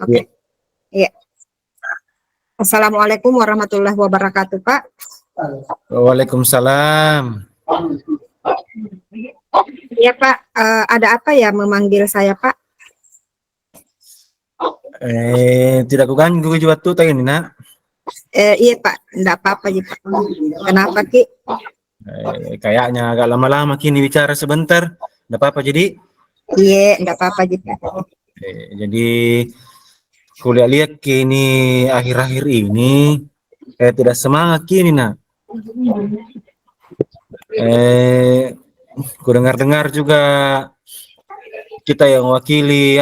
Oke. Iya. Assalamualaikum warahmatullahi wabarakatuh, Pak. Waalaikumsalam. Iya, Pak. Ada apa ya memanggil saya, Pak? Tidak kuganggu juga tuh tadi ini, nak. Iya, Pak. Enggak apa-apa, Pak. Kenapa, Ki? Kayaknya agak lama-lama kini bicara sebentar. Tidak apa-apa jadi. Iya, enggak apa-apa, Pak. Jadi kuliah lihat kini akhir-akhir ini kayak tidak semangat kini, nak. Ku dengar-dengar juga kita yang wakili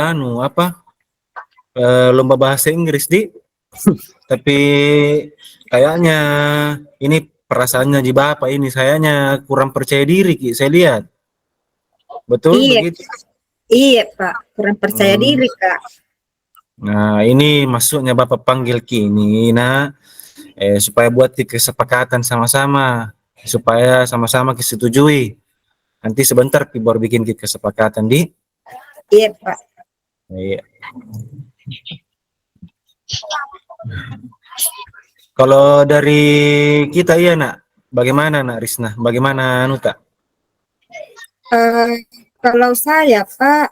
lomba bahasa Inggris di. Tapi kayaknya ini perasaannya di Bapak ini sayanya kurang percaya diri, Ki. Saya lihat. Betul Iya, begitu? iya, Pak. Kurang percaya diri, Kak. Nah, ini maksudnya Bapak panggil kini, nah, supaya buat kesepakatan sama-sama, supaya sama-sama disetujui. Nanti sebentar baru bikin kesepakatan di. Iya, Pak. Iya. Kalau dari kita iya, nak, bagaimana, nak Risna? Bagaimana, Nuta? Kalau saya, Pak,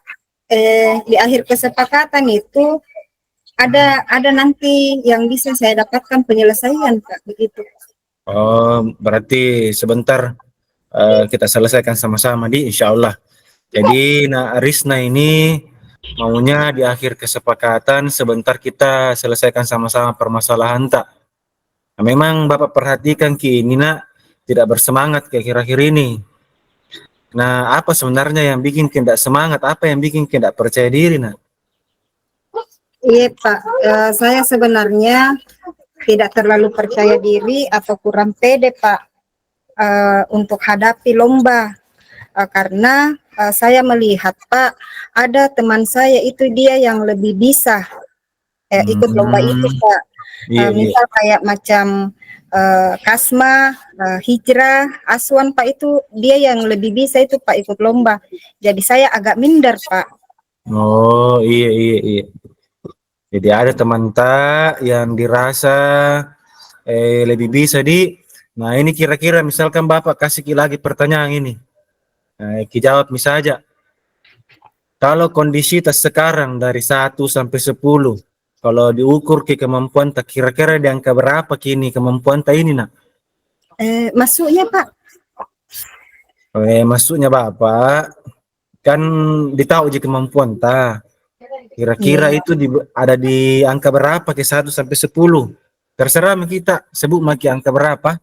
di akhir kesepakatan itu ada nanti yang bisa saya dapatkan penyelesaian, Pak, begitu. Oh, berarti sebentar kita selesaikan sama-sama di, insya Allah. Jadi, nak Risna ini maunya di akhir kesepakatan sebentar kita selesaikan sama-sama permasalahan tak. Nah, memang Bapak perhatikan kini, nak, tidak bersemangat ke akhir-akhir ini. Nah, apa sebenarnya yang bikin tidak semangat? Apa yang bikin tidak percaya diri, nak? Iya, Pak. Saya sebenarnya tidak terlalu percaya diri atau kurang pede, Pak, untuk hadapi lomba. Karena saya melihat, Pak, ada teman saya itu dia yang lebih bisa ikut lomba itu, Pak. Iya, Misal kayak macam Kasma, Hijrah, Aswan, Pak, itu dia yang lebih bisa itu, Pak, ikut lomba. Jadi saya agak minder, Pak. Oh, iya. Jadi ada teman tak yang dirasa lebih bisa di. Nah, ini kira-kira misalkan Bapak kasih lagi pertanyaan ini. Nah, Ki jawab misalnya. Kalau kondisi tas sekarang dari 1 sampai 10, kalau diukur ke kemampuan tak kira-kira di angka berapa kini kemampuan tak ini, nak? Masuknya, Pak. Maksudnya Bapak kan ditahu aja kemampuan ta. Kira-kira itu ada di angka berapa ke 1 sampai 10? Terserah kita sebut maki angka berapa.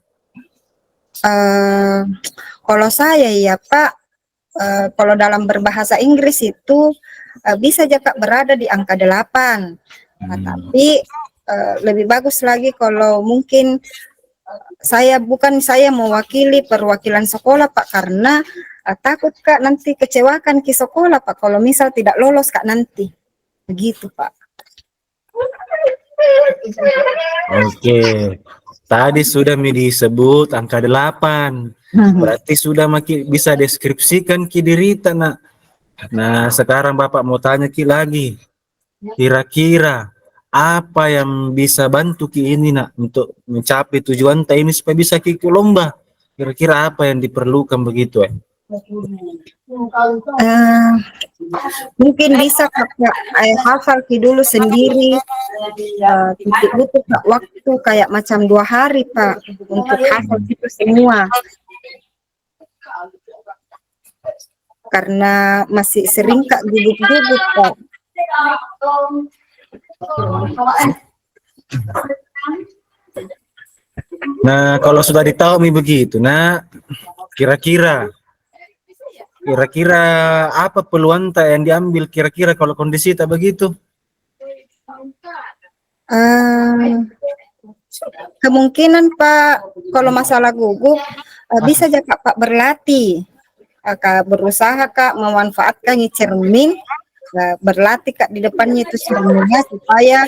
Kalau saya ya, Pak, kalau dalam berbahasa Inggris itu bisa aja, Pak, berada di angka 8. Nah, tapi lebih bagus lagi kalau mungkin saya mewakili perwakilan sekolah, Pak, karena takut, Kak, nanti kecewakan ke sekolah, Pak, kalau misal tidak lolos, Kak, nanti. Begitu, Pak. Oke. Tadi sudah disebut angka 8. Berarti sudah bisa deskripsikan ki diri nak. Nah, sekarang Bapak mau tanya ki lagi. Kira-kira apa yang bisa bantu ki ini, nak, untuk mencapai tujuan ini supaya bisa ki lomba? Kira-kira apa yang diperlukan begitu, Mungkin bisa, Kakak, hafal dulu sendiri, butuh waktu kayak macam 2 hari, Pak, untuk hafal itu semua. Karena masih sering, Kak, gugup-gugup, Kak. Nah, kalau sudah ditahu begitu, nah, kira-kira apa peluang yang diambil kira-kira kalau kondisi tak begitu? Kemungkinan, Pak, kalau masalah gugup bisa aja, Pak, berlatih. Kak, berusaha, Kak, memanfaatkan cermin, berlatih, Kak, di depannya itu cerminnya supaya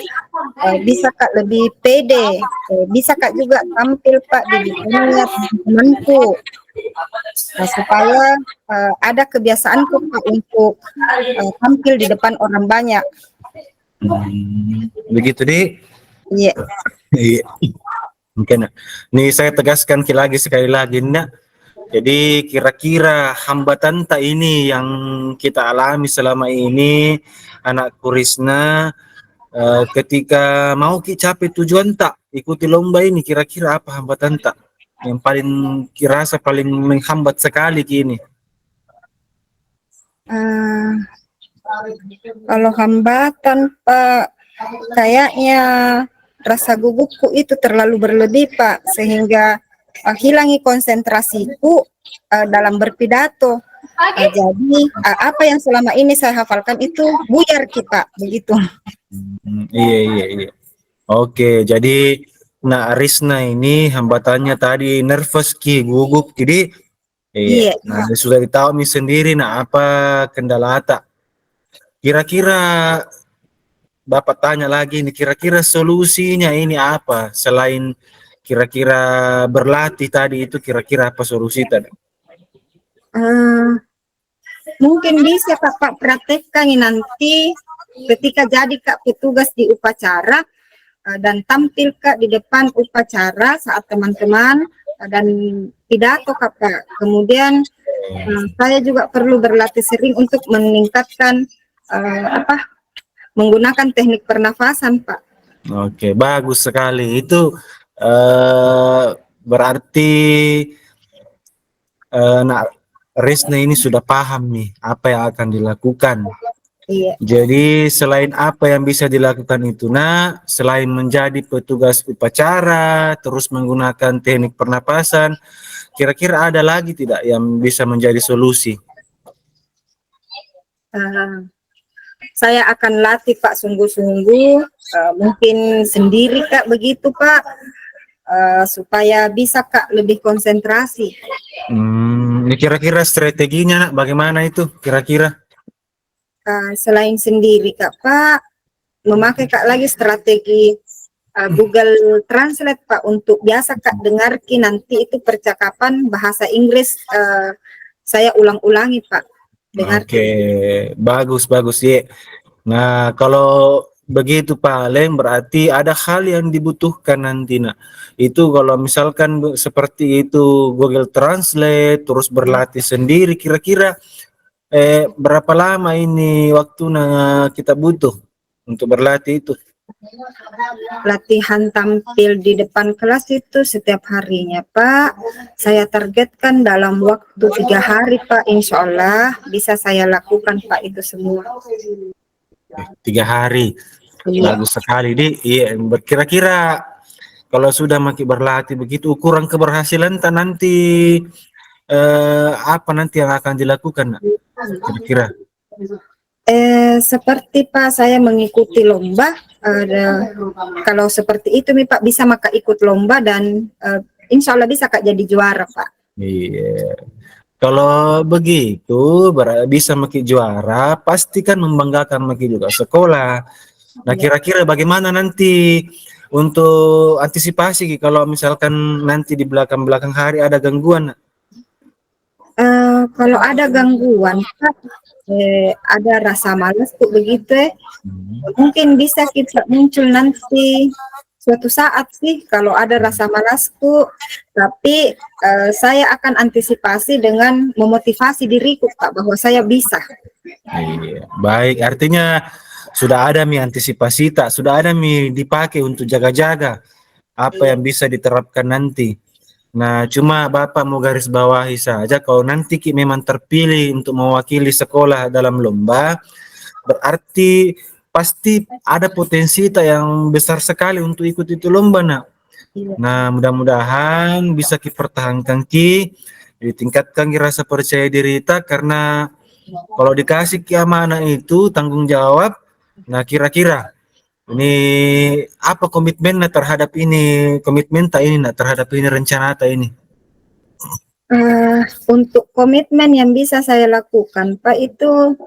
bisa, Kak, lebih pede. Bisa, Kak, juga tampil, Pak, di depannya temanku. Supaya ada kebiasaanku, Pak, untuk tampil di depan orang banyak. Begitu deh. Iya. Iya. Mungkin nih saya tegaskan lagi sekali lagi nak. Jadi kira-kira hambatan tak ini yang kita alami selama ini anak Kurisna ketika mau capai tujuan tak ikuti lomba ini kira-kira apa hambatan tak yang paling kirasa paling menghambat sekali kini. Eh, kalau hambatan Pak, kayaknya rasa gugupku itu terlalu berlebih Pak, sehingga hilangi konsentrasiku dalam berpidato. Jadi apa yang selama ini saya hafalkan itu buyar kita begitu. Iya iya iya. Oke, jadi nah Risna ini hambatannya tadi nervous ki gugup jadi iya. Iya. Nah sudah ditahu nih sendiri nah apa kendala tak. Kira-kira Bapak tanya lagi nih, kira-kira solusinya ini apa? Selain kira-kira berlatih tadi itu, kira-kira apa solusi tadi? Eh, mungkin bisa Kakak praktekkan nanti ketika jadi Kak petugas di upacara dan tampil Kak di depan upacara saat teman-teman dan pidato Kakak. Kemudian saya juga perlu berlatih sering untuk meningkatkan menggunakan teknik pernafasan Pak. Oke, bagus sekali. Itu berarti nah Resna ini sudah paham nih apa yang akan dilakukan. Iya. Jadi selain apa yang bisa dilakukan itu, nah selain menjadi petugas upacara, terus menggunakan teknik pernapasan, kira-kira ada lagi tidak yang bisa menjadi solusi? Saya akan latih Pak sungguh-sungguh, mungkin sendiri Kak begitu Pak, supaya bisa Kak lebih konsentrasi. Ini kira-kira strateginya nak, bagaimana itu kira-kira? Selain sendiri Kak Pak, memakai Kak lagi strategi Google Translate Pak untuk biasa Kak dengarki nanti itu percakapan bahasa Inggris saya ulang-ulangi Pak. Oke, bagus bagus ya. Nah, kalau begitu paling berarti ada hal yang dibutuhkan nanti nak. Itu kalau misalkan seperti itu Google Translate terus berlatih sendiri kira-kira berapa lama ini waktu kita butuh untuk berlatih itu? Latihan tampil di depan kelas itu setiap harinya Pak. Saya targetkan dalam waktu 3 hari Pak. Insya Allah bisa saya lakukan Pak itu semua. 3 hari. Iya. Bagus sekali di. Iya, kira-kira kalau sudah makin berlatih begitu ukuran keberhasilan tak nanti apa nanti yang akan dilakukan nak? Kira-kira? Seperti Pak saya mengikuti lomba. Kalau seperti itu nih Pak bisa maka ikut lomba dan insya Allah bisa Kak jadi juara Pak. Iya. Kalau begitu bisa makin juara, pasti kan membanggakan makin juga sekolah. Nah, kira-kira bagaimana nanti untuk antisipasi kalau misalkan nanti di belakang-belakang hari ada gangguan? Kalau ada gangguan Pak, ada rasa malas tuh begitu mungkin bisa kita muncul nanti suatu saat sih kalau ada rasa malasku, tapi saya akan antisipasi dengan memotivasi diriku Pak bahwa saya bisa. Iya, baik. Artinya sudah ada antisipasi tak, sudah ada dipakai untuk jaga-jaga apa yang bisa diterapkan nanti. Nah, cuma Bapak mau garis bawahi saja kalau nanti memang terpilih untuk mewakili sekolah dalam lomba, berarti pasti ada potensi yang besar sekali untuk ikut itu lomba, nak. Nah, mudah-mudahan bisa dipertahankan ditingkatkan rasa percaya diri kita karena kalau dikasih amanah itu tanggung jawab. Nah, kira-kira ini apa komitmen terhadap ini, komitmen tak ini terhadap ini rencana tak ini? Untuk komitmen yang bisa saya lakukan Pak itu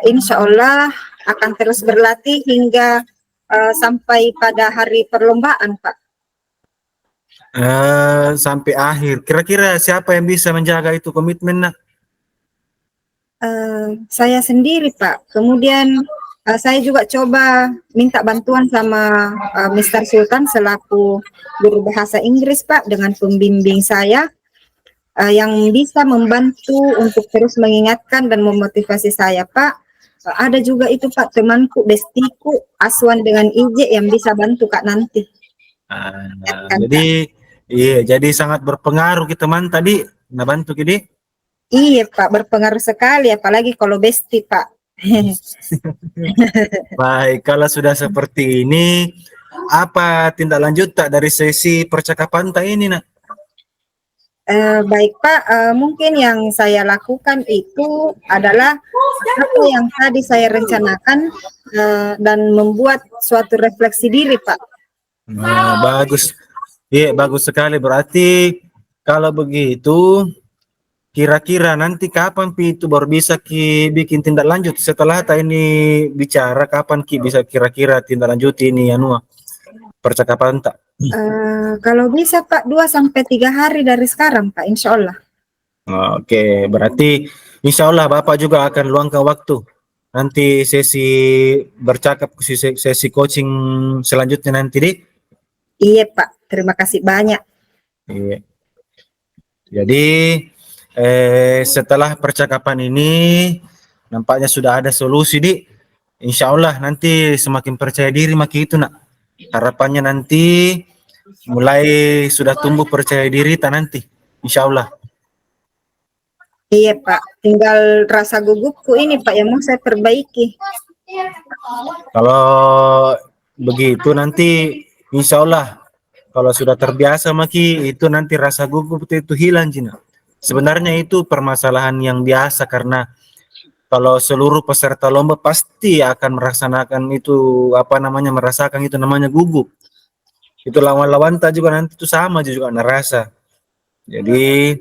insya Allah akan terus berlatih hingga sampai pada hari perlombaan Pak. Sampai akhir. Kira-kira siapa yang bisa menjaga itu komitmen nak? Saya sendiri Pak. Kemudian Saya juga coba minta bantuan sama Mr. Sultan selaku guru bahasa Inggris, Pak, dengan pembimbing saya yang bisa membantu untuk terus mengingatkan dan memotivasi saya, Pak. Ada juga itu, Pak, temanku, bestiku, Aswan dengan IJ yang bisa bantu Kak nanti. Ingatkan, Jadi Kak. iya, jadi sangat berpengaruh kita teman tadi. Nah bantu gini. Iya, Pak, berpengaruh sekali, apalagi kalau besti, Pak. Baik, kalau sudah seperti ini, apa tindak lanjut tak dari sesi percakapan tak ini, nak? Baik Pak, mungkin yang saya lakukan itu adalah apa yang tadi saya rencanakan dan membuat suatu refleksi diri Pak. Nah, bagus. Iya, bagus sekali. Berarti kalau begitu, kira-kira nanti kapan Pi itu baru bisa Ki bikin tindak lanjut setelah tak ini bicara kapan Ki bisa kira-kira tindak lanjut ini anu percakapan tak? Kalau bisa Pak 2 sampai 3 hari dari sekarang Pak, insya Allah. Oke, berarti insya Allah Bapak juga akan luangkan waktu nanti sesi bercakap sesi coaching selanjutnya nanti di. Iya Pak, terima kasih banyak. Iya. Jadi setelah percakapan ini nampaknya sudah ada solusi di. Insya Allah nanti semakin percaya diri makin itu nak. Harapannya nanti mulai sudah tumbuh percaya diri tak nanti. Insya Allah. Iya Pak, tinggal rasa gugupku ini Pak yang mau saya perbaiki. Kalau begitu nanti insya Allah kalau sudah terbiasa maki itu nanti rasa gugup itu hilang Cina. Sebenarnya itu permasalahan yang biasa karena kalau seluruh peserta lomba pasti akan merasakan itu apa namanya merasakan itu namanya gugup. Itu lawan-lawan tak juga nanti itu sama juga ngerasa. Jadi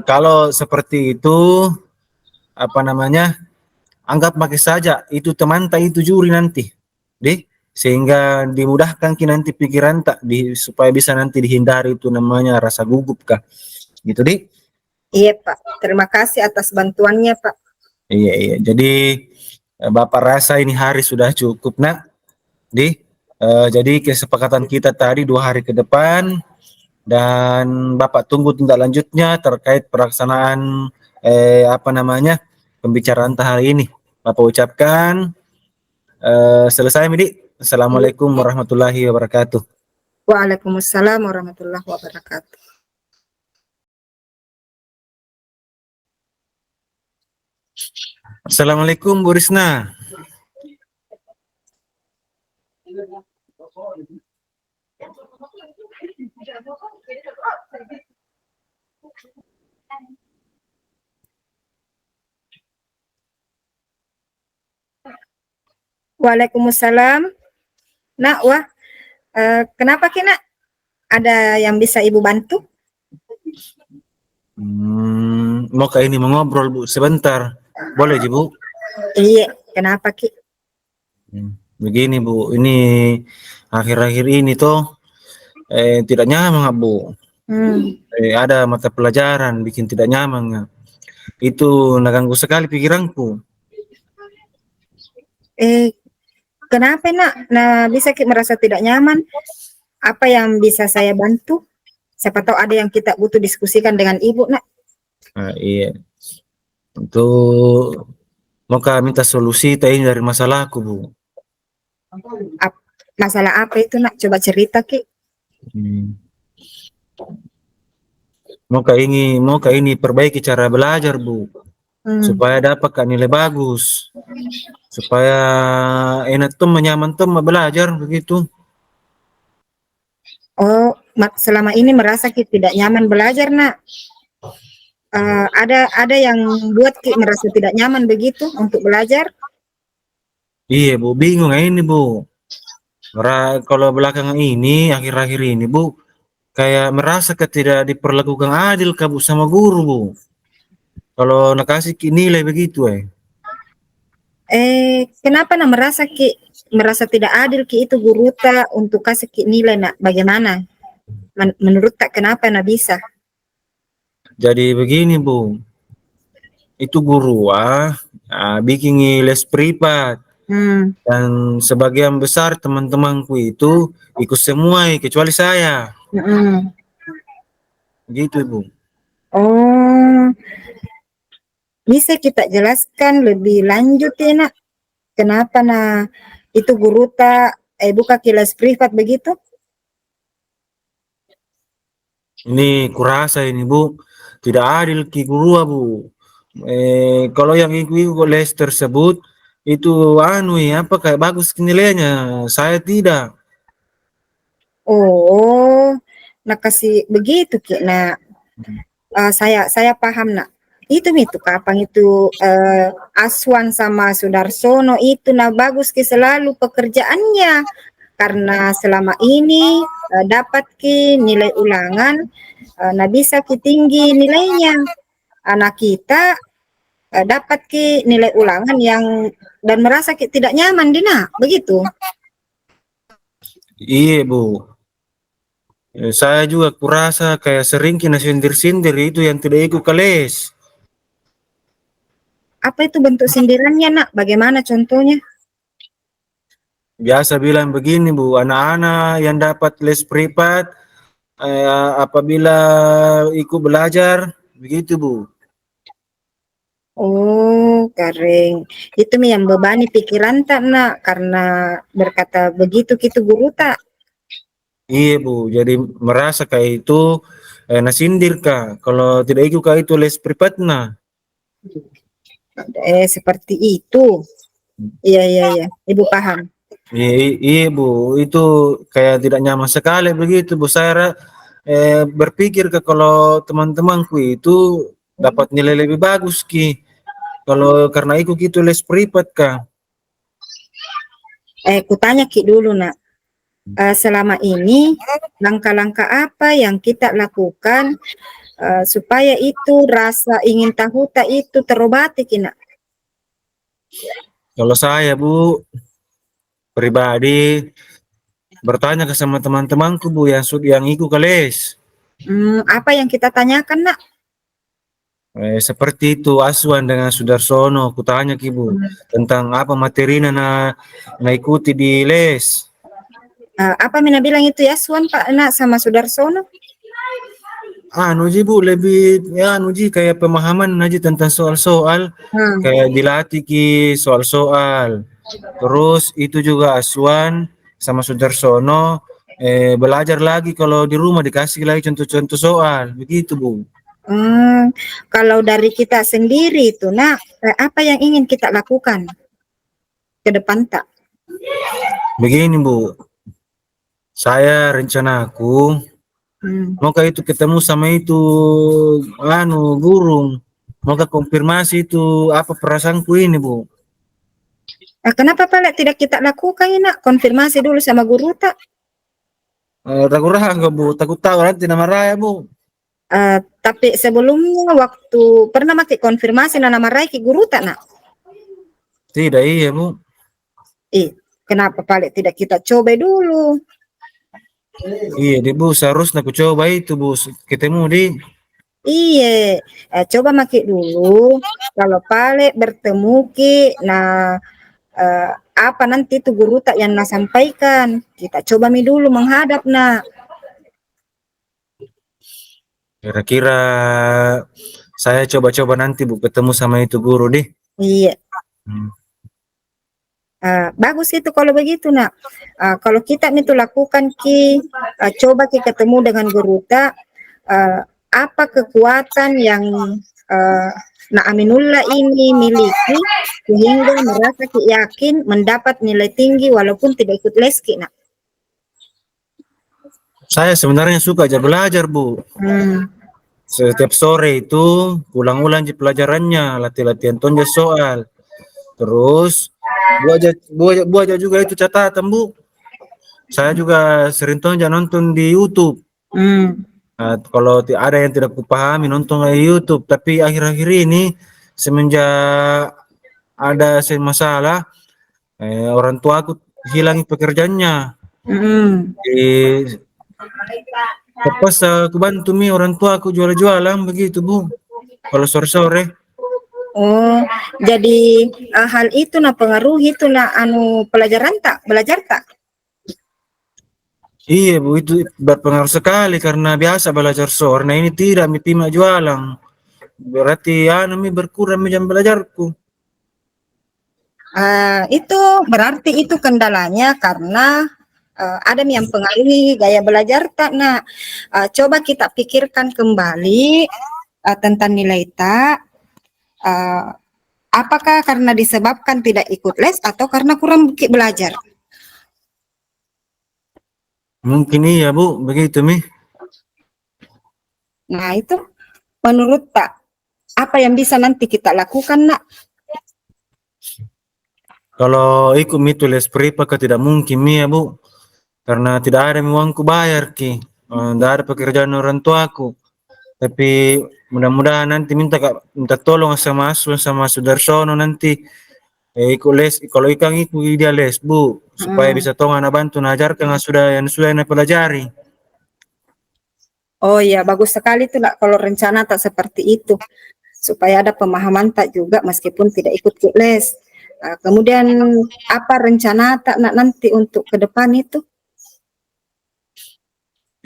kalau seperti itu apa namanya anggap pakai saja itu teman tak itu juri nanti, deh sehingga dimudahkan ki nanti pikiran tak supaya bisa nanti dihindari itu namanya rasa gugup kah, gitu deh. Iya Pak, terima kasih atas bantuannya Pak. Iya iya. Jadi Bapak rasa ini hari sudah cukup nak, deh. Jadi kesepakatan kita tadi 2 hari ke depan dan Bapak tunggu tindak lanjutnya terkait pelaksanaan apa namanya pembicaraan hari ini. Bapak ucapkan selesai, Midi. Assalamualaikum warahmatullahi wabarakatuh. Waalaikumsalam warahmatullahi wabarakatuh. Assalamualaikum Bu Risna. Waalaikumsalam. Nak, wah, kenapa Ki, Nak? Ada yang bisa Ibu bantu? Mau ke ini mengobrol Bu sebentar. Boleh Ji Bu? Iya, kenapa Ki? Begini Bu, ini akhir-akhir ini tuh tidak nyaman Bu. Ada mata pelajaran bikin tidak nyaman. Itu mengganggu sekali pikiranku. Kenapa Nak? Nah, bisa Ki merasa tidak nyaman? Apa yang bisa saya bantu? Siapa tahu ada yang kita butuh diskusikan dengan Ibu, Nak. Iya. Itu mau minta solusi tadi dari masalahku Bu. Masalah apa itu Nak? Coba cerita Ki. Mau ini perbaiki cara belajar Bu, supaya dapat nilai bagus, supaya enak tuh menyaman tuh belajar begitu. Oh, selama ini merasa Ki tidak nyaman belajar Nak. Ada yang buat Ki merasa tidak nyaman begitu untuk belajar? Iya Bu, bingung ini Bu. Kalau belakangan ini, akhir-akhir ini Bu, kayak merasa tidak diperlakukan adil Bu sama guru Bu. Kalau nak kasih nilai begitu kenapa Nak merasa tidak adil Ki itu guru tak untuk kasih Ki nilai Nak? Bagaimana? Menurut tak kenapa Nak bisa? Jadi begini Bu, itu guru bikin les privat Hmm. dan sebagian besar teman-temanku itu ikut semua kecuali saya. Mm-mm. Gitu, Bu. Oh, bisa kita jelaskan lebih lanjut ya, Nak? Kenapa nah itu guru tak buka kelas privat begitu? Ini kurasa ini, Bu, tidak adil ki guru, Bu. Kalau yang ikut les tersebut itu apa kayak bagus nilainya, saya tidak. Oh, nah kasih begitu Ki. Nah, saya paham Nak. Itu kapan itu Aswan sama Sudarsono itu nah bagus Ki selalu pekerjaannya karena selama ini dapat Ki nilai ulangan nah bisa Ki tinggi nilainya. Anak kita dapat Ki nilai ulangan yang dan merasa Ki tidak nyaman Dina, begitu. Iya, Bu. Saya juga kurasa kayak sering kena sindir-sindir itu yang tidak ikut ke les. Apa itu bentuk sindirannya Nak? Bagaimana contohnya? Biasa bilang begini, Bu, anak-anak yang dapat les privat apabila ikut belajar, begitu, Bu. Oh, garing. Itu mi yang bebani pikiran tak Nak karena berkata begitu gitu guru tak. Iya, Bu. Jadi merasa kayak itu nasindir kak. Kalau tidak ikut kak itu les privat nah. Seperti itu. Iya iya iya. Ibu paham. Iya, iya, Bu. Itu kayak tidak nyaman sekali begitu, Bu. Saya berpikir kak kalau teman-temanku itu dapat nilai lebih bagus ki. Kalau karena ikut itu les privat kak. Kutanya Ki dulu Nak. Selama ini langkah-langkah apa yang kita lakukan supaya itu rasa ingin tahu tak itu terobati Ki Nak? Kalau saya, Bu, pribadi bertanya ke sama teman-temanku, Bu, yang ikut ke les. Apa yang kita tanyakan Nak? Seperti itu Aswan dengan Sudarsono, kutanya Kibu tentang apa materinya na ikuti di les. Apa Mina bilang itu ya Swan Pak Nak sama Sudarsono? Ji Bu lebih Ji kayak pemahaman aja tentang soal-soal Hmm. kayak dilatih ki soal-soal. Terus itu juga Aswan sama Sudarsono belajar lagi kalau di rumah dikasih lagi contoh-contoh soal, begitu Bu. Kalau dari kita sendiri itu, Nak, apa yang ingin kita lakukan ke depan tak? Begini Bu, saya rencanaku mau itu ketemu sama itu guru, mau konfirmasi itu apa perasaanku ini Bu. Kenapa Pak tidak kita lakukan ini, Nak? Konfirmasi dulu sama guru tak? Takut enggak Bu, takut tahu nanti nama raya Bu. Tapi sebelumnya waktu pernah pakai konfirmasi nama Raiki guru tak Nak? Tidak, iya Bu. Kenapa Pak tidak kita coba dulu? Iya deh Bu, seharusnya aku coba itu Bu, ketemu di. Iya, coba make dulu. Kalau Pak bertemu Ki, nah apa nanti itu guru tak yang nak sampaikan. Kita coba mi dulu menghadap Nak. Kira-kira saya coba-coba nanti Bu ketemu sama itu guru deh. Iya. Bagus itu kalau begitu Nak. Kalau kita itu lakukan Ki, coba Ki ketemu dengan guru tak, apa kekuatan yang Nak Aminullah ini miliki sehingga merasa Ki yakin mendapat nilai tinggi walaupun tidak ikut les Ki Nak. Saya sebenarnya suka aja belajar Bu. Setiap sore itu ulang-ulang pelajarannya, latihan-latihan tonjol soal. Terus buat aja juga itu catatan Bu. Saya juga sering nonton di YouTube. Kalau ada yang tidak kupahami nonton di YouTube, tapi akhir-akhir ini semenjak ada masalah, orang tua aku hilang pekerjaannya. Terus aku bantu orang tua aku jual-jualan begitu Bu. Kalau sore-sore. Oh, jadi hal itu nah pengaruhi itu nah anu pelajaran tak belajar tak? Iya Bu, itu berpengaruh sekali karena biasa belajar sore. Nah ini tidak, mi terima jualan. Berarti anu mi berkurang mi jam belajarku. Itu berarti itu kendalanya karena ada yang pengaruhi gaya belajar tak. Nah, coba kita pikirkan kembali tentang nilai tak. Uh, Apakah karena disebabkan tidak ikut les atau karena kurang belajar? Mungkin iya Bu, begitu mi. Nah, itu menurut tak apa yang bisa nanti kita lakukan nak? Kalau ikut mi itu les privat tidak mungkin mi ya Bu. Karena tidak ada mi uangku bayar ki. Tidak ada pekerjaan orang tuaku. Tapi mudah-mudahan nanti minta tolong sama Asun sama Sudarsono nanti ikut les. Kalau ikan ikut dia les Bu, supaya bisa tong anak bantu ngajarkan yang sudah anak pelajari. Oh iya, bagus sekali tuh nak kalau rencana tak seperti itu. Supaya ada pemahaman tak juga meskipun tidak ikut les. Kemudian apa rencana tak nak nanti untuk ke depan itu?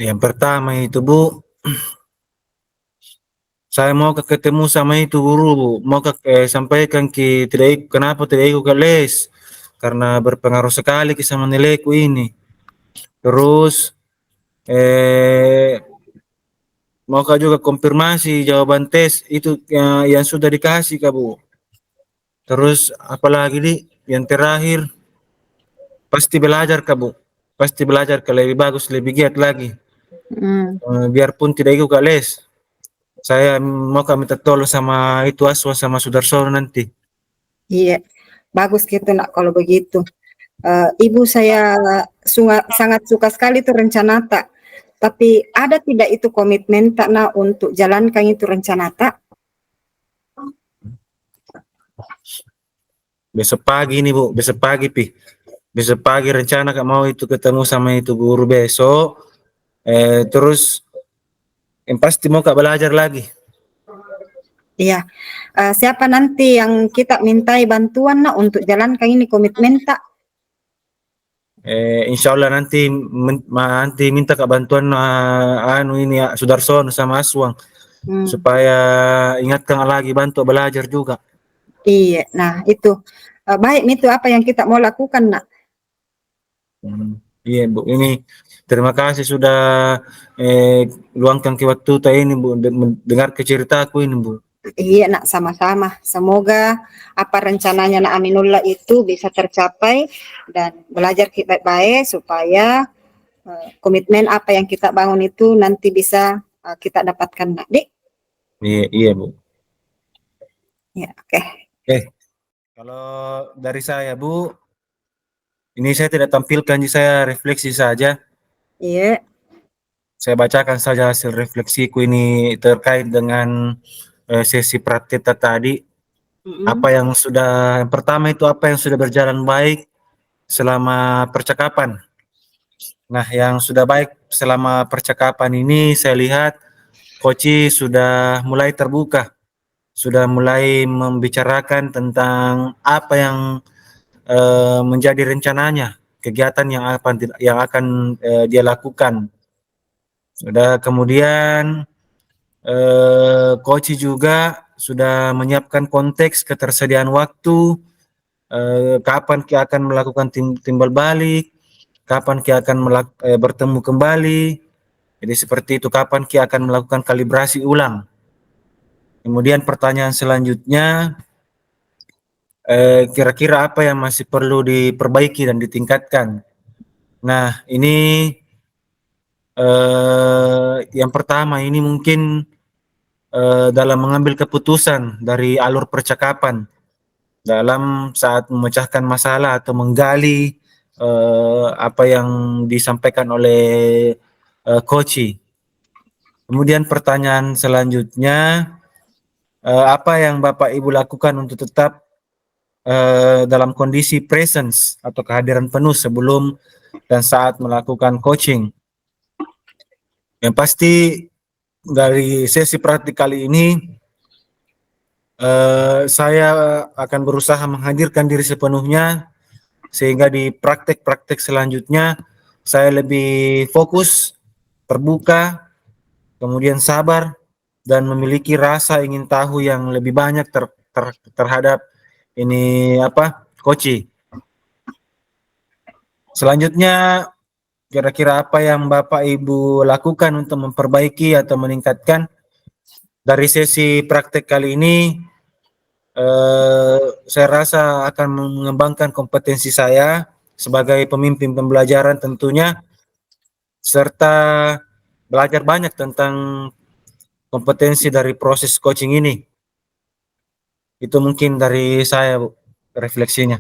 Yang pertama itu Bu, saya mau ketemu sama itu guru Bu, mau sampaikan kenapa tidak ikut ke les, karena berpengaruh sekali sama nilaiku ini. Terus mau juga konfirmasi jawaban tes itu yang sudah dikasih Kak Bu. Terus apalagi yang terakhir pasti belajar Kak Bu. Pasti belajar ke lebih bagus, lebih giat lagi. Biarpun tidak ikut ke les. Saya mau kami minta tolong sama itu Aswa sama Sudarsono nanti. Iya, bagus gitu nak kalau begitu. Ibu saya sangat suka sekali tuh rencana tak. Tapi ada tidak itu komitmen tak nak untuk jalankan itu rencana tak? Besok pagi nih Bu, besok pagi Pi. Besok pagi rencana Kak mau itu ketemu sama itu guru besok. Terus yang pasti mau Kak belajar lagi. Iya, siapa nanti yang kita mintai bantuan nak untuk jalankan ini komitmen tak? Insya Allah nanti minta Kak bantuan anu ini ya Sudarsono sama Aswang supaya ingatkan lagi bantu belajar juga. Iya, nah itu baik itu apa yang kita mau lakukan nak. Iya Bu, ini terima kasih sudah luangkan waktu ini Bu, dengar ceritaku ini Bu. Iya nak, sama-sama. Semoga apa rencananya nak Aminullah itu bisa tercapai dan belajar baik-baik supaya komitmen apa yang kita bangun itu nanti bisa kita dapatkan nak. Dik. Iya Bu. Ya, oke. Kalau dari saya Bu, ini saya tidak tampilkan, saya refleksi saja. Iya. Saya bacakan saja hasil refleksiku ini terkait dengan sesi praktek tadi. Yang pertama itu apa yang sudah berjalan baik selama percakapan. Nah, yang sudah baik selama percakapan ini saya lihat Koci sudah mulai terbuka, sudah mulai membicarakan tentang apa yang menjadi rencananya, kegiatan yang akan dia lakukan. Sudah kemudian Koci juga sudah menyiapkan konteks ketersediaan waktu, kapan kita akan melakukan timbal balik, kapan kita akan bertemu kembali. Jadi seperti itu, kapan kita akan melakukan kalibrasi ulang. Kemudian pertanyaan selanjutnya, kira-kira apa yang masih perlu diperbaiki dan ditingkatkan. Nah, ini yang pertama ini mungkin dalam mengambil keputusan dari alur percakapan dalam saat memecahkan masalah atau menggali apa yang disampaikan oleh Koci. Kemudian pertanyaan selanjutnya, apa yang Bapak Ibu lakukan untuk tetap dalam kondisi presence atau kehadiran penuh sebelum dan saat melakukan coaching. Yang pasti dari sesi praktik kali ini Saya akan berusaha menghadirkan diri sepenuhnya sehingga di praktek-praktek selanjutnya saya lebih fokus, terbuka, kemudian sabar dan memiliki rasa ingin tahu yang lebih banyak terhadap ini apa koci. Selanjutnya kira-kira apa yang Bapak Ibu lakukan untuk memperbaiki atau meningkatkan dari sesi praktek kali ini? Saya rasa akan mengembangkan kompetensi saya sebagai pemimpin pembelajaran tentunya, serta belajar banyak tentang kompetensi dari proses coaching ini. Itu mungkin dari saya, Bu, refleksinya.